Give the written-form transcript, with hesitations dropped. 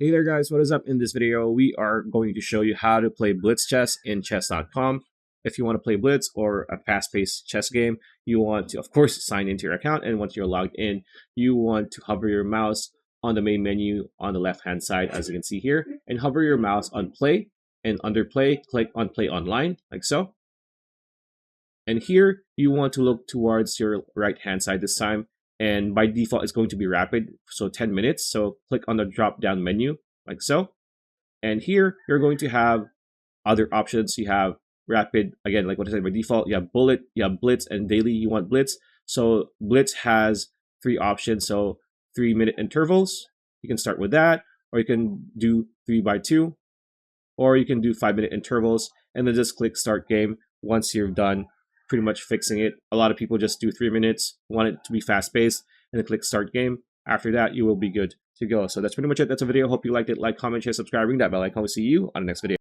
Hey there guys, what is up? In this video, we are going to show you how to play Blitz Chess in chess.com. If you want to play Blitz or a fast-paced chess game, you want to, of course, sign into your account. And once you're logged in, you want to hover your mouse on the main menu on the left-hand side, as you can see here, and hover your mouse on play. And under play, click on play online, like so. And here, you want to look towards your right-hand side this time. And by default, it's going to be rapid, so 10 minutes. So click on the drop-down menu, like so. And here, you're going to have other options. You have rapid, again, like what I said, by default, you have bullet, you have blitz, and daily, you want blitz. So blitz has 3 options, so 3-minute intervals. You can start with that, or you can do 3x2, or you can do 5-minute intervals, and then just click start game once you're done pretty much fixing it. A lot of people just do 3 minutes, want it to be fast-paced, and then click start game. After that, you will be good to go. So that's pretty much it. That's a video. Hope you liked it. Like, comment, share, subscribe, ring that bell icon. We'll see you on the next video.